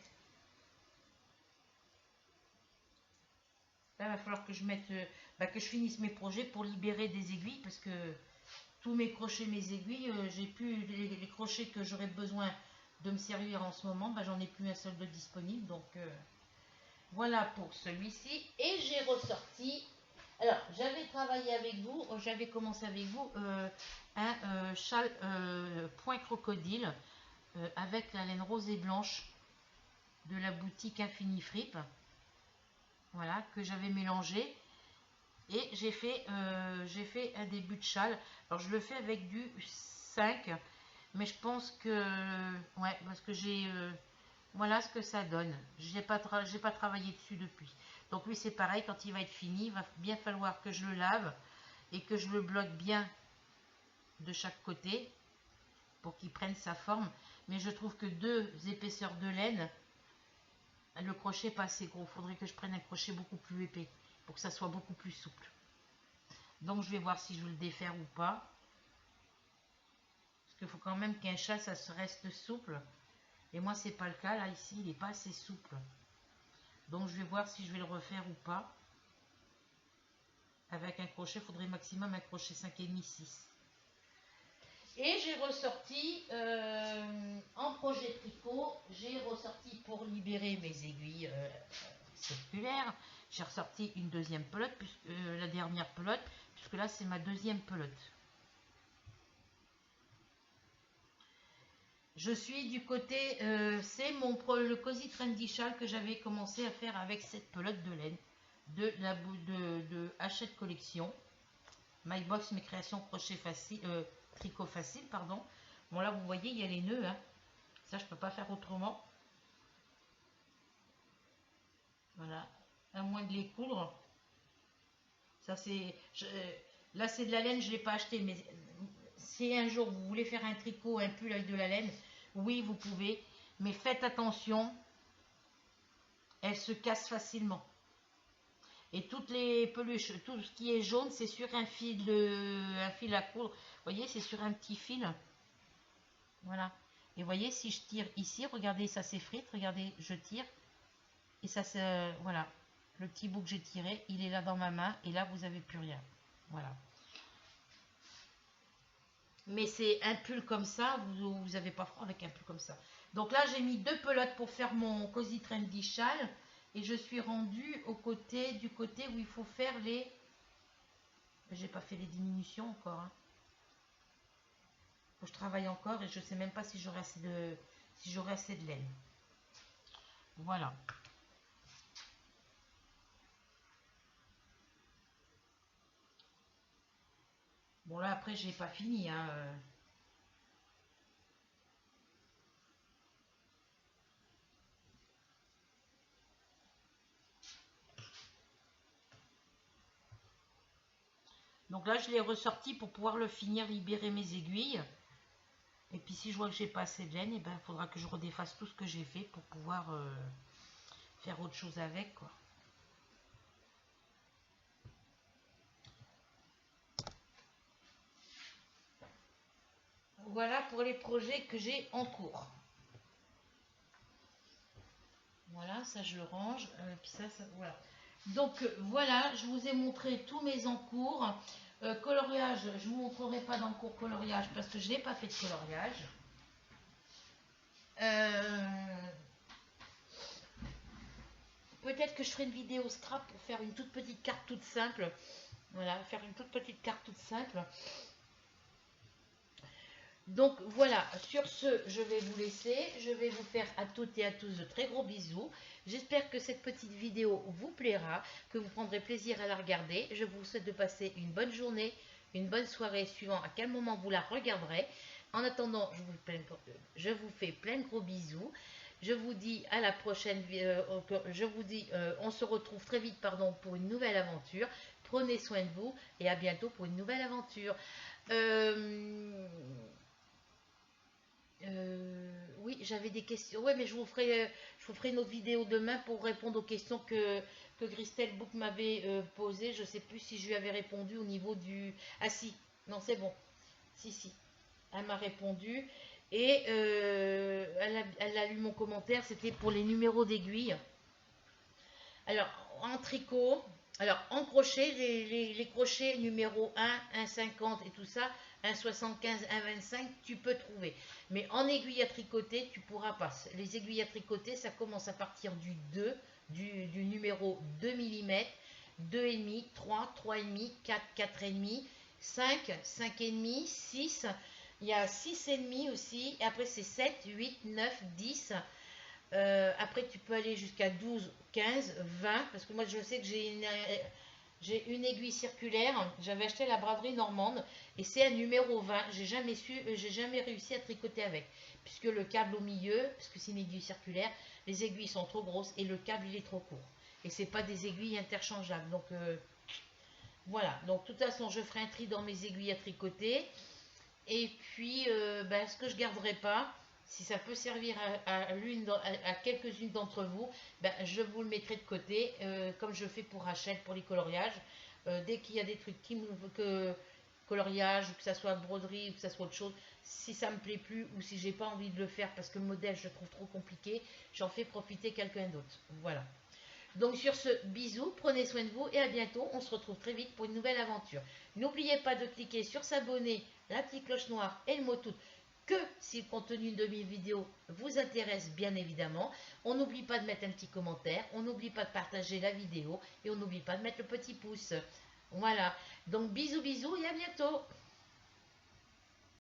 Là, il va falloir que je mette, que je finisse mes projets pour libérer des aiguilles, parce que tous mes crochets, mes aiguilles, j'ai plus les crochets que j'aurais besoin de me servir en ce moment, bah, j'en ai plus un seul de disponible, donc voilà pour celui-ci. Et j'ai ressorti, alors j'avais travaillé avec vous, j'avais commencé avec vous un châle point crocodile avec la laine rose et blanche de la boutique Infini Fripe. Voilà, que j'avais mélangé. Et j'ai fait un début de châle. Alors je le fais avec du 5, mais je pense que, ouais, parce que voilà ce que ça donne. J'ai pas travaillé dessus depuis. Donc oui, c'est pareil, quand il va être fini, il va bien falloir que je le lave et que je le bloque bien de chaque côté pour qu'il prenne sa forme. Mais je trouve que 2 épaisseurs de laine, le crochet n'est pas assez gros. Il faudrait que je prenne un crochet beaucoup plus épais pour que ça soit beaucoup plus souple. Donc je vais voir si je veux le défaire ou pas. Parce qu'il faut quand même qu'un châle, ça se reste souple. Et moi, c'est pas le cas. Là, ici, il n'est pas assez souple. Donc je vais voir si je vais le refaire ou pas. Avec un crochet, il faudrait maximum un crochet 5,5, 6. Et j'ai ressorti, en projet tricot, j'ai ressorti pour libérer mes aiguilles circulaires. J'ai ressorti une deuxième pelote, la dernière pelote, puisque là c'est ma deuxième pelote. Je suis du côté, c'est le Cozy Trendy Châle que j'avais commencé à faire avec cette pelote de laine de Hachette Collection. My Box, mes créations crochet facile, tricot facile, pardon. Bon là vous voyez il y a les nœuds, hein. Ça je peux pas faire autrement. Voilà, à moins de les coudre. Ça c'est, Là, c'est de la laine, je ne l'ai pas acheté, mais si un jour vous voulez faire un tricot, un pull avec de la laine, oui, vous pouvez. Mais faites attention, elle se casse facilement. Et toutes les peluches, tout ce qui est jaune, c'est sur un fil à coudre. Vous voyez, c'est sur un petit fil. Voilà. Et vous voyez, si je tire ici, regardez, ça s'effrite. Regardez, je tire. Et ça, c'est... Voilà. Le petit bout que j'ai tiré, il est là dans ma main. Et là, vous n'avez plus rien. Voilà. Mais c'est un pull comme ça, vous n'avez pas froid avec un pull comme ça. Donc là, j'ai mis 2 pelotes pour faire mon Cozy Trendy Châle. Et je suis rendue du côté où il faut faire les... J'ai pas fait les diminutions encore. Hein. Je travaille encore et je sais même pas si j'aurai assez de laine. Voilà. Bon là après j'ai pas fini. Hein. Donc là je l'ai ressorti pour pouvoir le finir, libérer mes aiguilles. Et puis si je vois que j'ai pas assez de laine, il faudra que je redéfasse tout ce que j'ai fait pour pouvoir faire autre chose avec quoi. Voilà pour les projets que j'ai en cours. Voilà, ça je le range. Puis ça, voilà. Donc voilà, je vous ai montré tous mes encours. Coloriage, je ne vous montrerai pas d'encours coloriage parce que je n'ai pas fait de coloriage. Peut-être que je ferai une vidéo scrap pour faire une toute petite carte toute simple. Voilà, faire une toute petite carte toute simple. Donc voilà, sur ce, je vais vous laisser. Je vais vous faire à toutes et à tous de très gros bisous. J'espère que cette petite vidéo vous plaira, que vous prendrez plaisir à la regarder. Je vous souhaite de passer une bonne journée, une bonne soirée, suivant à quel moment vous la regarderez. En attendant, je vous fais plein de gros bisous. Je vous dis à la prochaine. On se retrouve très vite, pour une nouvelle aventure. Prenez soin de vous et à bientôt pour une nouvelle aventure. Oui, j'avais des questions. Ouais, mais je vous ferai une autre vidéo demain pour répondre aux questions que Christelle Book m'avait posées. Je ne sais plus si je lui avais répondu au niveau du... Ah si, non, c'est bon. Si, si. Elle m'a répondu. Et elle a lu mon commentaire. C'était pour les numéros d'aiguille. Alors, en tricot, alors en crochet, les crochets numéro 1, 1,50 et tout ça, 1,75, 1,25, tu peux trouver. Mais en aiguille à tricoter, tu pourras pas. Les aiguilles à tricoter, ça commence à partir du 2, du numéro 2 mm, 2,5, 3, 3,5, 4, 4,5, 5, 5,5, 6. Il y a 6,5 aussi. Et après, c'est 7, 8, 9, 10. Après, tu peux aller jusqu'à 12, 15, 20. Parce que moi, je sais que j'ai une aiguille circulaire. J'avais acheté la braderie normande. Et c'est un numéro 20. J'ai jamais réussi à tricoter avec. Puisque le câble au milieu, parce que c'est une aiguille circulaire, les aiguilles sont trop grosses et le câble, il est trop court. Et c'est pas des aiguilles interchangeables. Donc, voilà. Donc, de toute façon, je ferai un tri dans mes aiguilles à tricoter. Et puis, ce que je garderai pas, si ça peut servir à quelques-unes d'entre vous, je vous le mettrai de côté, comme je fais pour Rachel, pour les coloriages. Dès qu'il y a des trucs coloriage, ou que ça soit broderie, ou que ça soit autre chose, si ça me plaît plus, ou si j'ai pas envie de le faire parce que le modèle, je le trouve trop compliqué, j'en fais profiter quelqu'un d'autre. Voilà. Donc sur ce, bisous, prenez soin de vous et à bientôt. On se retrouve très vite pour une nouvelle aventure. N'oubliez pas de cliquer sur s'abonner, la petite cloche noire et le mot tout, que si le contenu de mes vidéos vous intéresse bien évidemment. On n'oublie pas de mettre un petit commentaire, on n'oublie pas de partager la vidéo et on n'oublie pas de mettre le petit pouce. Voilà, donc bisous bisous et à bientôt.